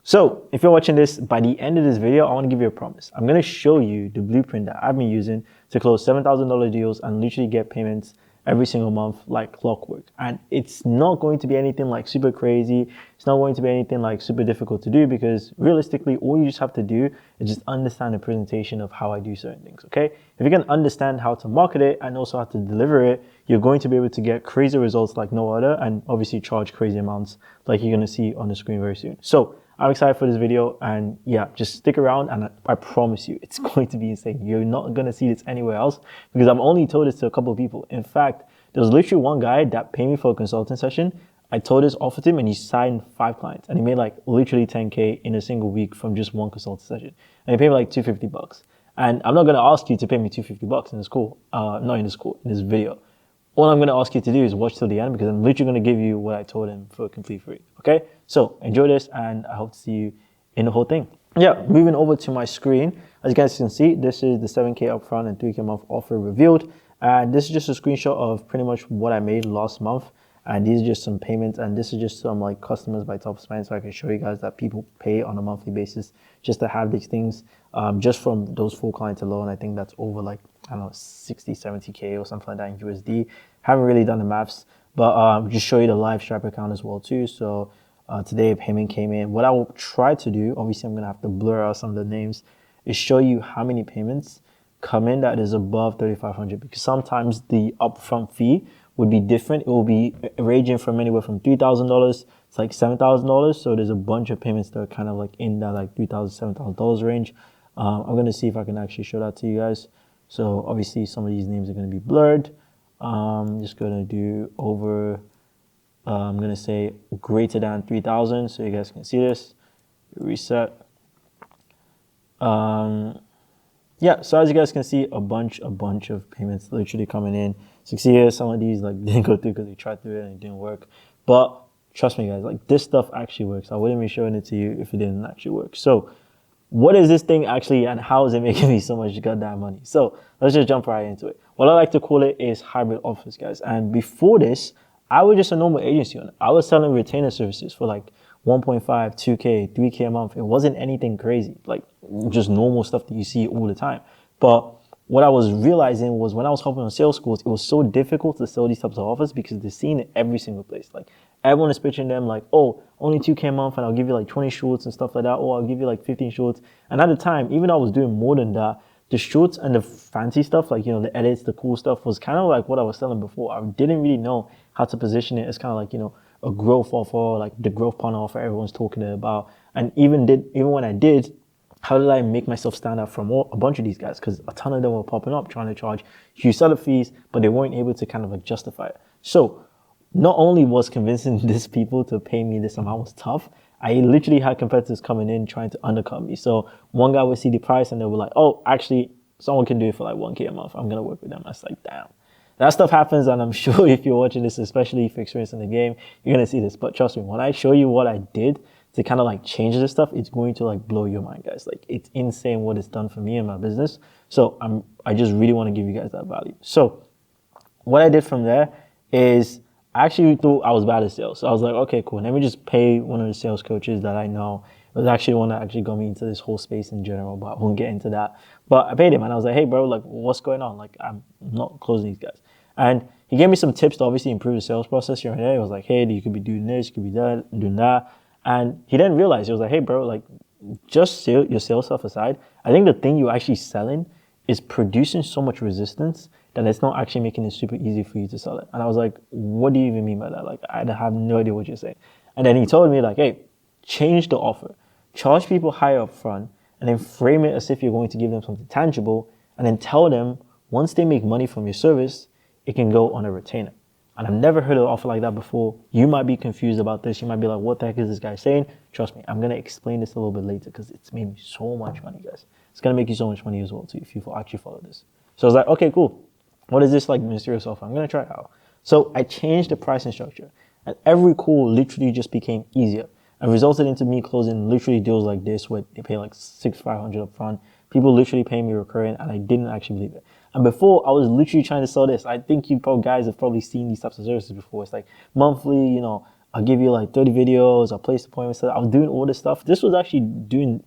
So if you're watching this, by the end of this video, I want to give you a promise. I'm going to show you the blueprint that I've been using to close $7,000 deals and literally get payments every single month like clockwork. And it's not going to be anything like super crazy. It's not going to be anything like super difficult to do, because realistically, all you just have to do is just understand the presentation of how I do certain things, okay? If you can understand how to market it and also how to deliver it, you're going to be able to get crazy results like no other, and obviously charge crazy amounts like you're going to see on the screen very soon. So I'm excited for this video, and yeah, just stick around and I promise you it's going to be insane. You're not going to see this anywhere else, because I've only told this to a couple of people. In fact, there was literally one guy that paid me for a consulting session. I told this, offered him, and he signed 5 clients, and he made like literally 10K in a single week from just one consulting session. And he paid me like $250. And I'm not going to ask you to pay me $250 in this call, not in this call, in this video. All I'm going to ask you to do is watch till the end, because I'm literally going to give you what I told him for complete free. Okay? So enjoy this, and I hope to see you in the whole thing. Yeah, moving over to my screen. As you guys can see, this is the 7K upfront and 3K month offer revealed. And this is just a screenshot of pretty much what I made last month. And these are just some payments, and this is just some like customers by top spend, so I can show you guys that people pay on a monthly basis just to have these things. Just from those 4 clients alone, I think that's over like, I don't know, 60, 70K or something like that in USD. Haven't really done the maths, but just show you the live Stripe account as well too. So today a payment came in. What I will try to do, obviously I'm gonna have to blur out some of the names, is show you how many payments come in that is above 3,500, because sometimes the upfront fee would be different. It will be ranging from anywhere from $3,000 to like $7,000. So there's a bunch of payments that are kind of like in that like $3,000, $7,000 range. I'm going to see if I can actually show that to you guys. So obviously some of these names are going to be blurred. I'm just going to do over, I'm going to say greater than 3,000 so you guys can see this. Reset. Yeah, so as you guys can see, a bunch of payments literally coming in. So you see here, some of these like didn't go through because we tried to do it and it didn't work. But trust me guys, like this stuff actually works. I wouldn't be showing it to you if it didn't actually work. So what is this thing actually, and how is it making me so much goddamn money? So let's just jump right into it. What I like to call it is hybrid offers, guys. And before this, I was just a normal agency owner. I was selling retainer services for like 1.5, 2K, 3K a month. It wasn't anything crazy, like just normal stuff that you see all the time. But what I was realizing was when I was helping on sales schools, it was so difficult to sell these types of offers because they're seeing it every single place. Like everyone is pitching them like, oh, only 2K a month and I'll give you like 20 shorts and stuff like that. Or I'll give you like 15 shorts. And at the time, even though I was doing more than that, the shorts and the fancy stuff, like, you know, the edits, the cool stuff was kind of like what I was selling before. I didn't really know how to position it as kind of like, you know, a growth offer, like the growth partner offer everyone's talking about. And even when I did, how did I make myself stand out from a bunch of these guys? Because a ton of them were popping up trying to charge huge setup fees, but they weren't able to kind of like justify it. So not only was convincing these people to pay me this amount was tough, I literally had competitors coming in trying to undercut me. So one guy would see the price and they were like, oh, actually, someone can do it for like 1K a month. I'm going to work with them. I was like, damn. That stuff happens, and I'm sure if you're watching this, especially if you're experienced in the game, you're going to see this. But trust me, when I show you what I did to kind of like change this stuff, it's going to like blow your mind, guys. Like it's insane what it's done for me and my business. So I just really want to give you guys that value. So what I did from there is I actually thought I was bad at sales. So I was like, okay, cool. Let me just pay one of the sales coaches that I know. It was actually one that actually got me into this whole space in general, but I won't get into that. But I paid him and I was like, hey bro, like what's going on? Like I'm not closing these guys. And he gave me some tips to obviously improve the sales process here and there. He was like, hey, you could be doing this, you could be doing that. And he didn't realize, he was like, hey bro, like just your sales stuff aside, I think the thing you're actually selling is producing so much resistance that it's not actually making it super easy for you to sell it. And I was like, what do you even mean by that? Like, I have no idea what you're saying. And then he told me like, hey, change the offer, charge people higher up front, and then frame it as if you're going to give them something tangible, and then tell them once they make money from your service, it can go on a retainer. And I've never heard of an offer like that before. You might be confused about this. You might be like, what the heck is this guy saying? Trust me, I'm going to explain this a little bit later because it's made me so much money, guys. It's going to make you so much money as well, too, if you actually follow this. So I was like, okay, cool. What is this like mysterious offer? I'm going to try it out. So I changed the pricing structure, and every call literally just became easier and resulted into me closing literally deals like this where they pay like $600-500 up front. People literally paying me recurring, and I didn't actually believe it. And before, I was literally trying to sell this. I think you guys have probably seen these types of services before. It's like monthly, you know, I'll give you like 30 videos, I'll place appointments. I was doing all this stuff. This was actually doing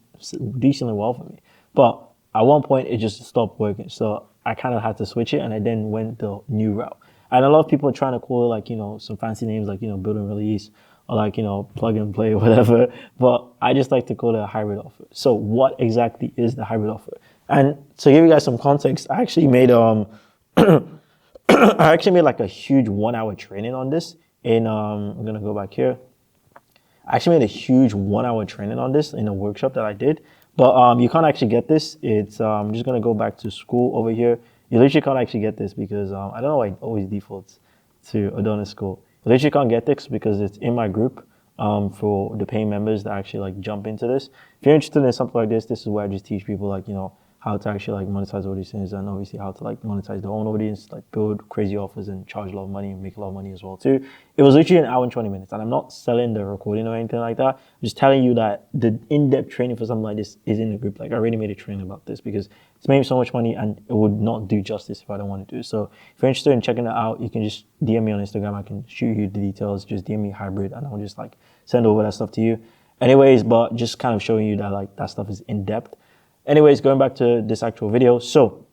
decently well for me. But at one point, it just stopped working. So I kind of had to switch it, and I then went the new route. And a lot of people are trying to call it like, some fancy names like, build and release, or like, plug and play or whatever. But I just like to call it a hybrid offer. So what exactly is the hybrid offer? And to give you guys some context, I actually made I actually made like a huge 1 hour training on this I'm gonna go back here. I actually made a huge 1 hour training on this in a workshop that I did. But you can't actually get this. It's I'm just gonna go back to school over here. You literally can't actually get this because I don't know why it always defaults to Adonis School. You literally can't get this because it's in my group for the paying members that actually like jump into this. If you're interested in something like this is where I just teach people like, how to actually like monetize all these things, and obviously how to like monetize their own audience, like build crazy offers and charge a lot of money and make a lot of money as well too. It was literally an hour and 20 minutes, and I'm not selling the recording or anything like that. I'm just telling you that the in-depth training for something like this is in the group. Like I already made a training about this because it's made me so much money and it would not do justice if I don't want to do it. So if you're interested in checking it out, you can just DM me on Instagram. I can shoot you the details. Just DM me hybrid and I'll just like send over that stuff to you. Anyways, but just kind of showing you that like that stuff is in depth. Anyways, going back to this actual video. So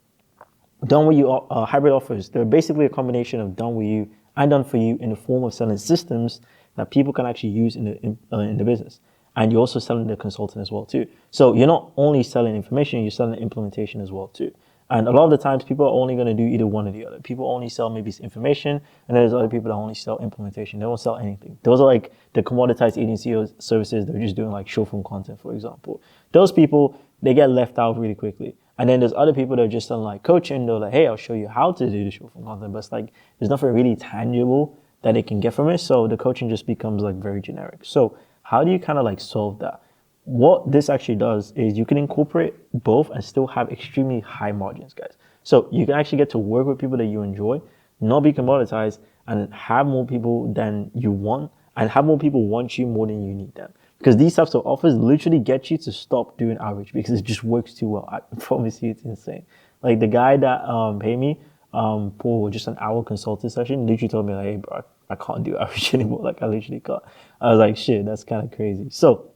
done with you hybrid offers, they're basically a combination of done with you and done for you in the form of selling systems that people can actually use in the business. And you're also selling the consultant as well too. So you're not only selling information, you're selling implementation as well too. And a lot of the times people are only going to do either one or the other. People only sell maybe information, and there's other people that only sell implementation. They don't sell anything. Those are like the commoditized agency services. They're just doing like short form content, for example. Those people, they get left out really quickly. And then there's other people that are just selling like coaching. They're like, hey, I'll show you how to do the short form content. But it's like, there's nothing really tangible that they can get from it. So the coaching just becomes like very generic. So how do you kind of like solve that? What this actually does is you can incorporate both and still have extremely high margins, guys. So you can actually get to work with people that you enjoy, not be commoditized, and have more people than you want, and have more people want you more than you need them. Because these types of offers literally get you to stop doing outreach because it just works too well. I promise you, it's insane. Like the guy that paid me for just an hour consulting session literally told me like, hey bro, I can't do outreach anymore. Like I literally can't. I was like, shit, that's kind of crazy. So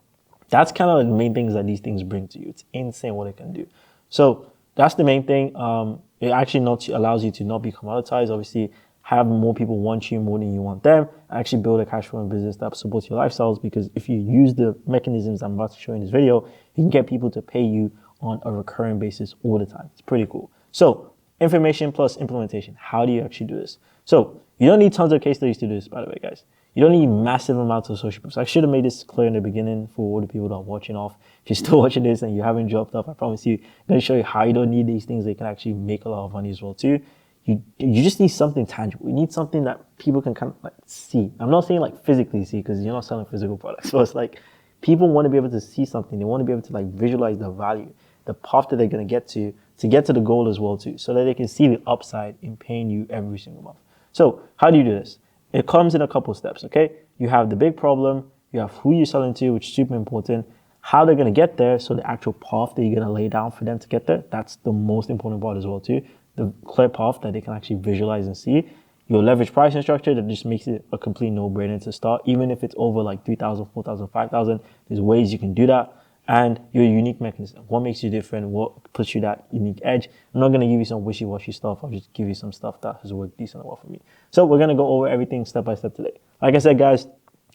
that's kind of like the main things that these things bring to you. It's insane what it can do. So that's the main thing. It actually allows you to not be commoditized. Obviously, have more people want you more than you want them. Actually build a cash flowing business that supports your lifestyles, because if you use the mechanisms I'm about to show in this video, you can get people to pay you on a recurring basis all the time. It's pretty cool. So information plus implementation. How do you actually do this? So you don't need tons of case studies to do this, by the way, guys. You don't need massive amounts of social proof. I should have made this clear in the beginning for all the people that are watching off. If you're still watching this and you haven't dropped off, I promise you, I'm going to show you how you don't need these things. They can actually make a lot of money as well too. You just need something tangible. You need something that people can kind of like see. I'm not saying like physically see, because you're not selling physical products. So it's like people want to be able to see something. They want to be able to like visualize the value, the path that they're going to get to the goal as well too, so that they can see the upside in paying you every single month. So how do you do this? It comes in a couple steps, okay? You have the big problem, you have who you're selling to, which is super important, how they're going to get there, so the actual path that you're going to lay down for them to get there, that's the most important part as well too. The clear path that they can actually visualize and see. Your leverage pricing structure that just makes it a complete no-brainer to start, even if it's over like 3,000, 4,000, 5,000, there's ways you can do that. And your unique mechanism. What makes you different? What puts you that unique edge? I'm not going to give you some wishy-washy stuff. I'll just give you some stuff that has worked decently well for me. So we're going to go over everything step by step today. Like I said, guys,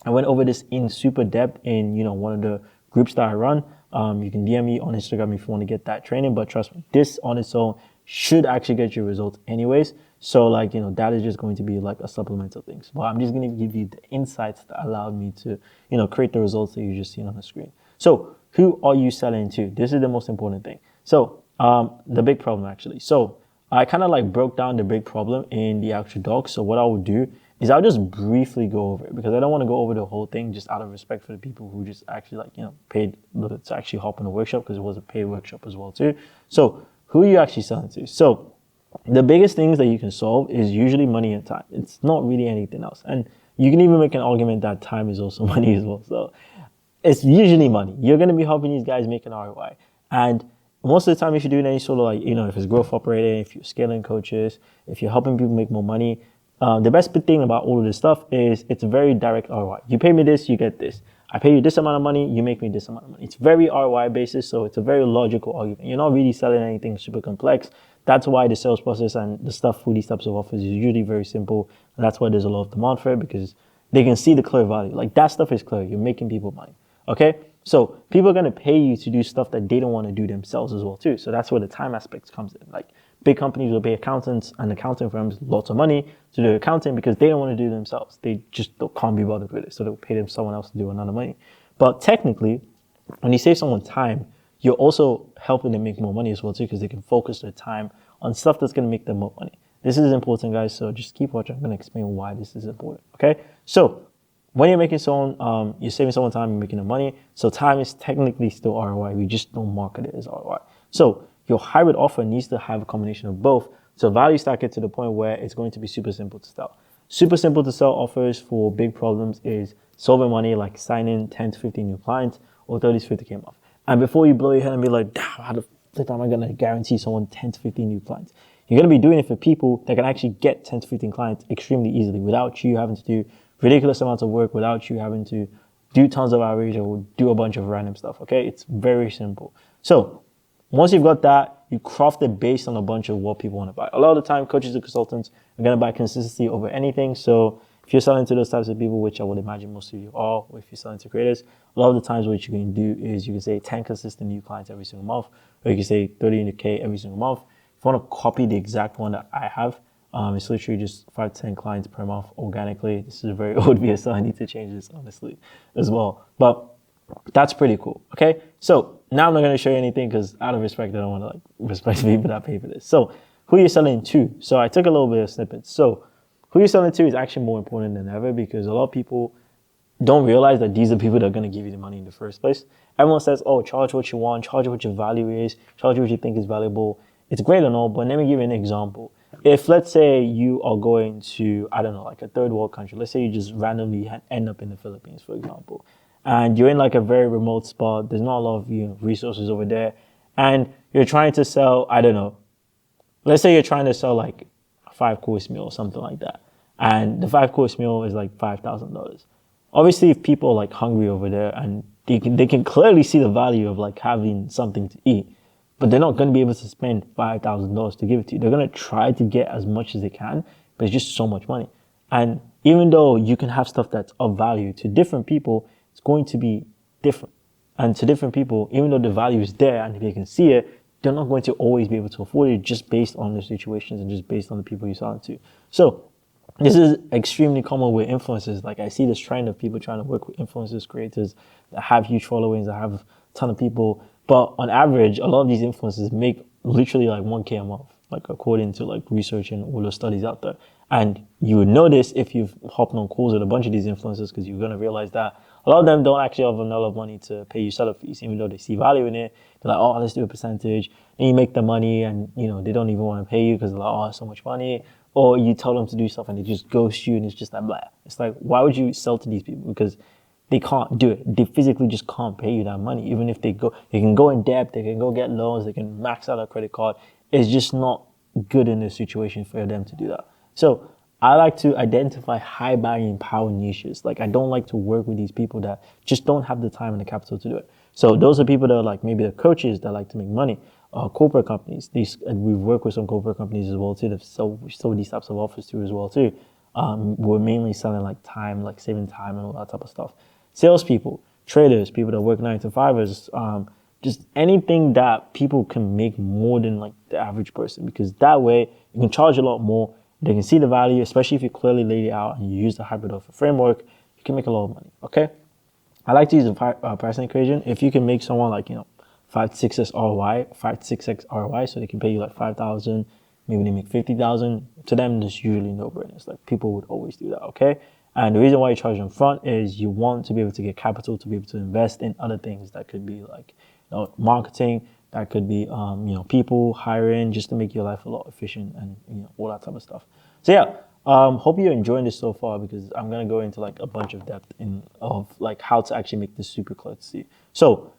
I went over this in super depth in, one of the groups that I run. You can DM me on Instagram if you want to get that training, but trust me, this on its own should actually get you results anyways. So like, that is just going to be like a supplemental thing. But I'm just going to give you the insights that allowed me to, create the results that you just seen on the screen. So who are you selling to? This is the most important thing. So the big problem actually. So I kind of like broke down the big problem in the actual doc. So what I would do is I'll just briefly go over it, because I don't want to go over the whole thing just out of respect for the people who just actually paid to actually hop on the workshop, because it was a paid workshop as well too. So who are you actually selling to? So the biggest things that you can solve is usually money and time. It's not really anything else. And you can even make an argument that time is also money as well. So it's usually money. You're going to be helping these guys make an ROI. And most of the time, if you're doing any sort of if it's growth operating, if you're scaling coaches, if you're helping people make more money, The best thing about all of this stuff is it's very direct ROI. You pay me this, you get this. I pay you this amount of money, you make me this amount of money. It's very ROI basis, so it's a very logical argument. You're not really selling anything super complex. That's why the sales process and the stuff for these types of offers is usually very simple. And that's why there's a lot of demand for it, because they can see the clear value. Like, that stuff is clear. You're making people money. Okay? So people are going to pay you to do stuff that they don't want to do themselves as well too. So that's where the time aspect comes in. Like, big companies will pay accountants and accounting firms lots of money to do accounting because they don't want to do it themselves. They just can't be bothered with it. So they'll pay them someone else to do another money. But technically, when you save someone time, you're also helping them make more money as well too, because they can focus their time on stuff that's going to make them more money. This is important, guys. So just keep watching. I'm going to explain why this is important. Okay. So when you're making someone, you're saving someone time, you're making them money. So time is technically still ROI. We just don't market it as ROI. So your hybrid offer needs to have a combination of both. So value stack it to the point where it's going to be super simple to sell. Super simple to sell offers for big problems is solving money, like signing 10 to 15 new clients or 30 to 50K a month. And before you blow your head and be like, damn, how the flip am I going to guarantee someone 10 to 15 new clients? You're going to be doing it for people that can actually get 10 to 15 clients extremely easily without you having to do ridiculous amounts of work, without you having to do tons of outreach or do a bunch of random stuff, okay? It's very simple. So once you've got that, you craft it based on a bunch of what people want to buy. A lot of the time, coaches and consultants are going to buy consistency over anything. So if you're selling to those types of people, which I would imagine most of you are, or if you're selling to creators, a lot of the times what you can do is you can say 10 consistent new clients every single month, or you can say 30K every single month. If you want to copy the exact one that I have, it's literally just 5 to 10 clients per month organically. This is a very old VSL. I need to change this, honestly, as well. But that's pretty cool, okay? So now I'm not going to show you anything because out of respect, I don't want to respect people that pay for this. So who you're selling to. So I took a little bit of snippets. So who you're selling to is actually more important than ever, because a lot of people don't realize that these are people that are going to give you the money in the first place. Everyone says, oh, charge what you want, charge what your value is, charge what you think is valuable. It's great and all, but let me give you an example. If, let's say, you are going to, I don't know, like a third world country. Let's say you just randomly end up in the Philippines, for example, and you're in like a very remote spot. There's not a lot of resources over there, and you're trying to sell, I don't know, let's say you're trying to sell like a 5-course meal or something like that, and the 5-course meal is like $5,000. Obviously, if people are like hungry over there and they can clearly see the value of like having something to eat, but they're not going to be able to spend $5,000 to give it to you. They're going to try to get as much as they can, but it's just so much money. And even though you can have stuff that's of value to different people, it's going to be different. And to different people, even though the value is there and they can see it, they're not going to always be able to afford it just based on their situations and just based on the people you sell it to. So this is extremely common with influencers. Like, I see this trend of people trying to work with influencers, creators that have huge followings, that have a ton of people. But on average, a lot of these influencers make literally like 1K a month, like according to like research and all the studies out there. And you would notice if you've hopped on calls with a bunch of these influencers, because you're going to realize that a lot of them don't actually have enough money to pay you seller fees, even though they see value in it. They're like, oh, let's do a percentage. And you make the money and, they don't even want to pay you because they're like, oh, so much money. Or you tell them to do stuff and they just ghost you and it's just like, blah. It's like, why would you sell to these people? Because they can't do it. They physically just can't pay you that money. Even if they can go in debt, they can go get loans, they can max out a credit card. It's just not good in this situation for them to do that. So I like to identify high buying power niches. Like, I don't like to work with these people that just don't have the time and the capital to do it. So those are people that are like, maybe the coaches that like to make money. Corporate companies. We've worked with some corporate companies as well too. That sold these types of offers too as well too. We're mainly selling like time, like saving time and all that type of stuff. Salespeople, traders, people that work 9 to 5ers, just anything that people can make more than like the average person, because that way you can charge a lot more. They can see the value, especially if you clearly lay it out and you use the hybrid offer framework, you can make a lot of money. Okay. I like to use the pricing equation. If you can make someone like, 5 to 6x ROI, 5 to 6x ROI, so they can pay you like 5,000, maybe they make 50,000. To them, there's usually no brainers. Like, people would always do that, okay? And the reason why you charge them front is you want to be able to get capital to be able to invest in other things that could be like marketing, that could be people hiring, just to make your life a lot efficient and all that type of stuff. So yeah, hope you're enjoying this so far, because I'm gonna go into like a bunch of depth of like how to actually make this super clear to see. So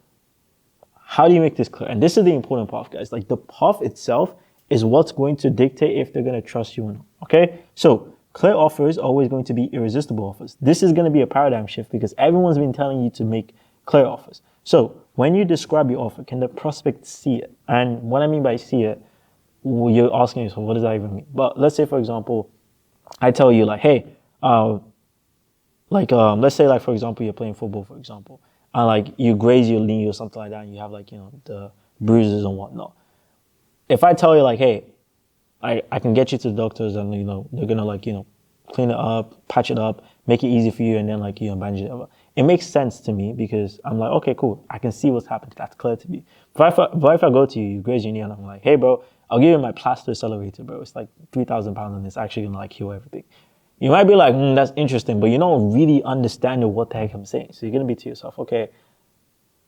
how do you make this clear? And this is the important part, guys. Like, the path itself is what's going to dictate if they're going to trust you or not. Okay? So clear offers are always going to be irresistible offers. This is going to be a paradigm shift because everyone's been telling you to make clear offers. So when you describe your offer, can the prospect see it? And what I mean by see it, well, you're asking yourself, what does that even mean? But let's say, for example, I tell you like, hey, let's say like, for example, you're playing football, for example, and like you graze your knee or something like that, and you have like, the bruises and whatnot. If I tell you like, hey, I can get you to the doctors and, they're going to like, clean it up, patch it up, make it easy for you, and then like, bandage it up. It makes sense to me because I'm like, okay, cool. I can see what's happened. That's clear to me. But if I go to you, you graze your knee, and I'm like, hey, bro, I'll give you my plaster accelerator, bro. It's like 3,000 pounds and it's actually going to like heal everything. You might be like, that's interesting, but you don't really understand what the heck I'm saying. So you're going to be to yourself, okay,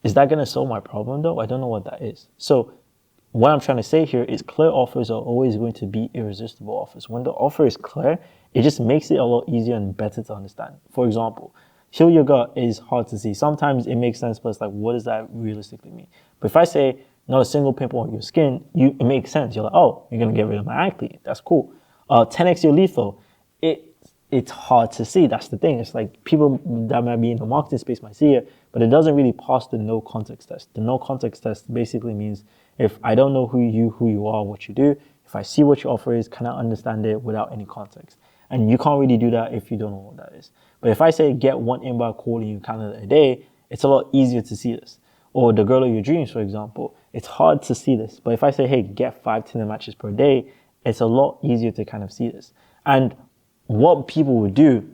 is that going to solve my problem though? I don't know what that is. So what I'm trying to say here is clear offers are always going to be irresistible offers. When the offer is clear, it just makes it a lot easier and better to understand. For example, heal your gut is hard to see. Sometimes it makes sense, but it's like, what does that realistically mean? But if I say not a single pimple on your skin, it makes sense. You're like, oh, you're going to get rid of my acne. That's cool. 10x your lethal. It's hard to see. That's the thing. It's like people that might be in the marketing space might see it, but it doesn't really pass the no context test. The no context test basically means if I don't know who you are, what you do, if I see what your offer is, can I understand it without any context? And you can't really do that if you don't know what that is. But if I say get one inbound call in Canada a day, it's a lot easier to see this. Or the girl of your dreams, for example, it's hard to see this. But if I say, hey, get 5 Tinder matches per day, it's a lot easier to kind of see this. And what people would do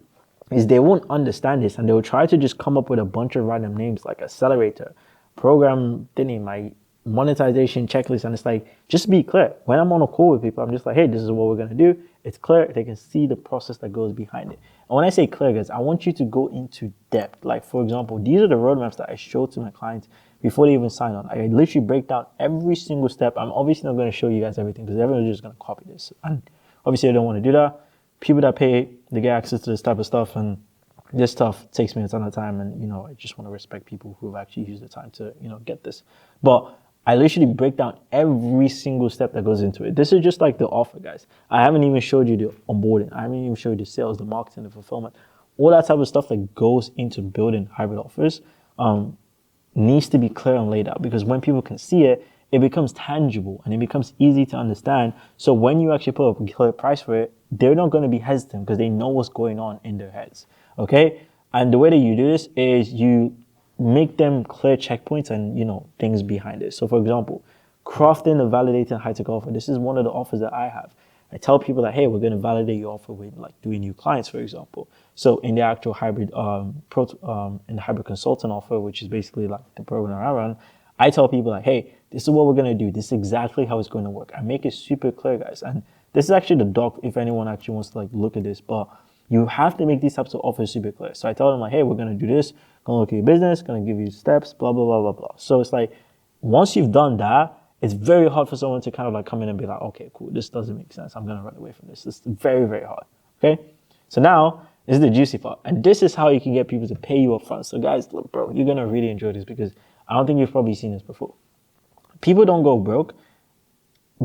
is they won't understand this and they will try to just come up with a bunch of random names like accelerator, program thingy, my monetization checklist. And it's like, just be clear. When I'm on a call with people, I'm just like, hey, this is what we're going to do. It's clear. They can see the process that goes behind it. And when I say clear, guys, I want you to go into depth. Like, for example, these are the roadmaps that I show to my clients before they even sign on. I literally break down every single step. I'm obviously not going to show you guys everything because everyone's just going to copy this. And obviously, I don't want to do that. People that pay, they get access to this type of stuff, and this stuff takes me a ton of time, and I just want to respect people who have actually used the time to get this. But I literally break down every single step that goes into it. This is just like the offer, guys. I haven't even showed you the onboarding. I haven't even showed you the sales, the marketing, the fulfillment, all that type of stuff that goes into building hybrid offers needs to be clear and laid out, because when people can see it, it becomes tangible and it becomes easy to understand. So when you actually put a clear price for it, they're not going to be hesitant because they know what's going on in their heads. Okay? And the way that you do this is you make them clear checkpoints and, things behind it. So for example, crafting a validated high-tech offer. This is one of the offers that I have. I tell people that, hey, we're going to validate your offer with like 3 new clients, for example. So in the actual hybrid, in the hybrid consultant offer, which is basically like the program I run, I tell people like, hey, this is what we're going to do. This is exactly how it's going to work. I make it super clear, guys. And this is actually the doc if anyone actually wants to like look at this, but you have to make these types of offers super clear. So I tell them like, hey, we're going to do this. Going to look at your business, going to give you steps, blah, blah, blah, blah, blah. So it's like, once you've done that, it's very hard for someone to kind of like come in and be like, okay, cool, this doesn't make sense. I'm going to run away from this. It's very, very hard. Okay. So now this is the juicy part. And this is how you can get people to pay you up front. So guys, look, bro, you're going to really enjoy this because I don't think you've probably seen this before. People don't go broke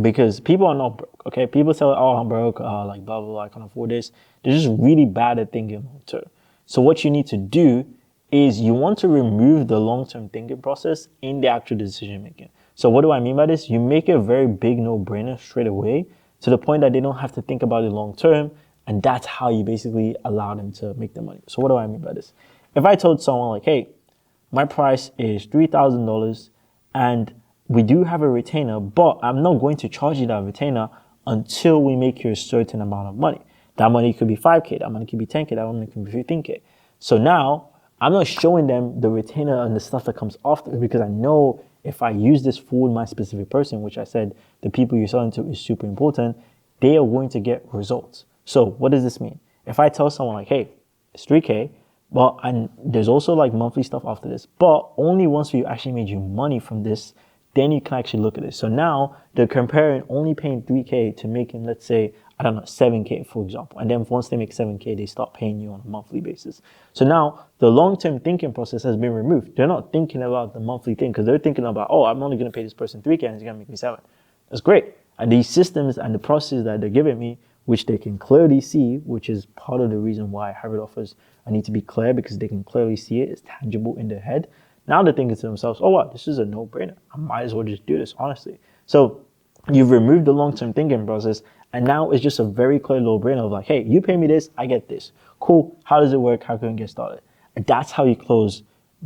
because people are not broke, okay? People tell, oh, I'm broke, like blah, blah, blah, I can't afford this. They're just really bad at thinking long term. So what you need to do is you want to remove the long-term thinking process in the actual decision making. So what do I mean by this? You make it a very big no-brainer straight away to the point that they don't have to think about it long term, and that's how you basically allow them to make the money. So what do I mean by this? If I told someone like, hey, my price is $3,000 and we do have a retainer, but I'm not going to charge you that retainer until we make you a certain amount of money. That money could be 5K, that money could be 10K, that money could be 15K. So now I'm not showing them the retainer and the stuff that comes after it because I know if I use this for my specific person, which I said the people you're selling to is super important, they are going to get results. So what does this mean? If I tell someone like, hey, it's 3K, but and there's also like monthly stuff after this, but only once we actually made you money from this, then you can actually look at it. So now they're comparing only paying 3K to making, let's say, I don't know, 7K, for example. And then once they make 7K, they start paying you on a monthly basis. So now the long-term thinking process has been removed. They're not thinking about the monthly thing because they're thinking about, oh, I'm only going to pay this person 3K and it's going to make me 7. That's great. And these systems and the processes that they're giving me which they can clearly see, which is part of the reason why hybrid offers need to be clear, because they can clearly see it. It's tangible in their head. Now they're thinking to themselves, oh, wow, this is a no-brainer. I might as well just do this, honestly. So you've removed the long-term thinking process, and now it's just a very clear no-brainer of like, hey, you pay me this, I get this. Cool. How does it work? How can we get started? And that's how you close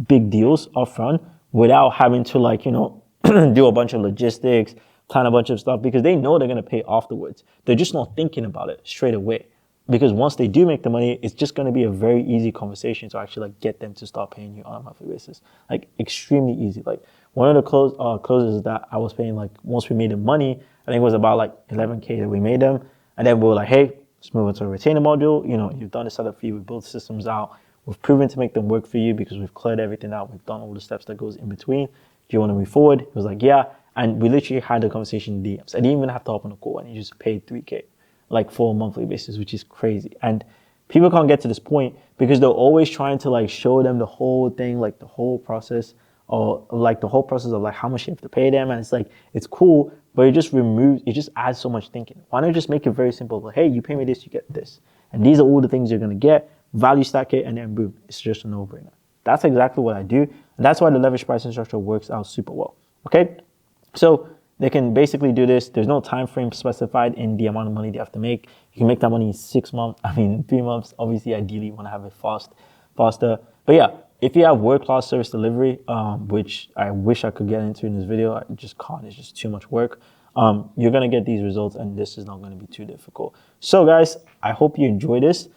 big deals upfront without having to, like, do a bunch of logistics, plan a bunch of stuff, because they know they're going to pay afterwards. They're just not thinking about it straight away. Because once they do make the money, it's just going to be a very easy conversation to actually like get them to start paying you on a monthly basis. Like extremely easy. Like one of the closes that I was paying, like once we made the money, I think it was about like 11K that we made them. And then we were like, hey, let's move into a retainer module. You've done the setup fee, we built systems out. We've proven to make them work for you because we've cleared everything out. We've done all the steps that goes in between. Do you want to move forward? It was like, yeah. And we literally had a conversation in DMs. I didn't even have to hop on a call, and he just paid 3K. Like for a monthly basis, which is crazy. And people can't get to this point because they're always trying to like show them the whole thing, like the whole process, or like the whole process of like how much you have to pay them. And it's like, it's cool, but it just adds so much thinking. Why not just make it very simple? Like, hey, you pay me this, you get this. And these are all the things you're gonna get, value stack it, and then boom, it's just a no-brainer. That's exactly what I do. And that's why the leverage pricing structure works out super well, okay? So they can basically do this. There's no time frame specified in the amount of money they have to make. You can make that money in 6 months. 3 months. Obviously, ideally, you want to have it faster. But yeah, if you have world-class service delivery, which I wish I could get into in this video, I just can't. It's just too much work. You're going to get these results, and this is not going to be too difficult. So guys, I hope you enjoy this.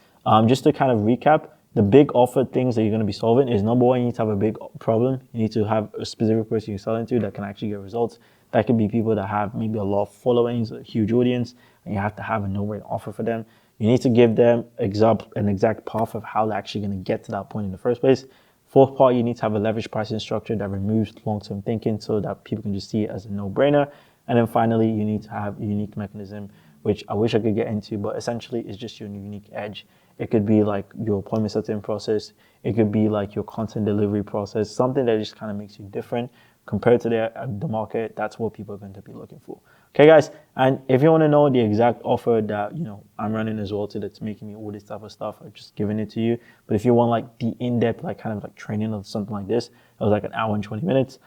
Just to kind of recap, the big offer things that you're going to be solving is, number one, you need to have a big problem. You need to have a specific person you're selling to that can actually get results. That could be people that have maybe a lot of followings, a huge audience, and you have to have a no-brainer offer for them. You need to give them an exact path of how they're actually going to get to that point in the first place. Fourth part, you need to have a leverage pricing structure that removes long-term thinking so that people can just see it as a no-brainer. And then finally, you need to have a unique mechanism, which I wish I could get into, but essentially it's just your unique edge. It could be like your appointment setting process. It could be like your content delivery process, something that just kind of makes you different compared to the market. That's what people are going to be looking for. Okay, guys. And if you want to know the exact offer that, I'm running as well, that's making me all this type of stuff, I'm just giving it to you. But if you want like the in-depth, like kind of like training or something like this, it was like an hour and 20 minutes.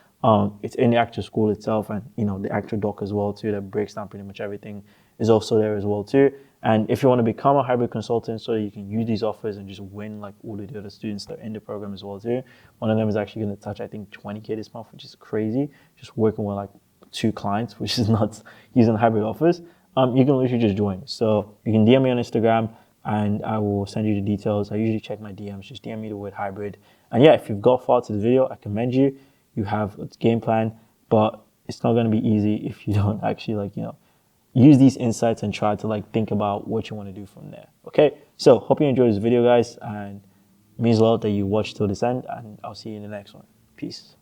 It's in the actual school itself, and the actual doc as well too, that breaks down pretty much everything, is also there as well too. And if you want to become a hybrid consultant so you can use these offers and just win like all of the other students that are in the program as well too, one of them is actually going to touch, I think, 20K this month, which is crazy. Just working with like 2 clients, which is nuts, using hybrid offers. You can literally just join. So you can DM me on Instagram and I will send you the details. I usually check my DMs, just DM me the word hybrid. And yeah, if you've got far to the video, I commend you. You have a game plan, but it's not going to be easy if you don't actually use these insights and try to think about what you want to do from there. Okay, so hope you enjoyed this video, guys, and it means a lot that you watched till this end, and I'll see you in the next one. Peace.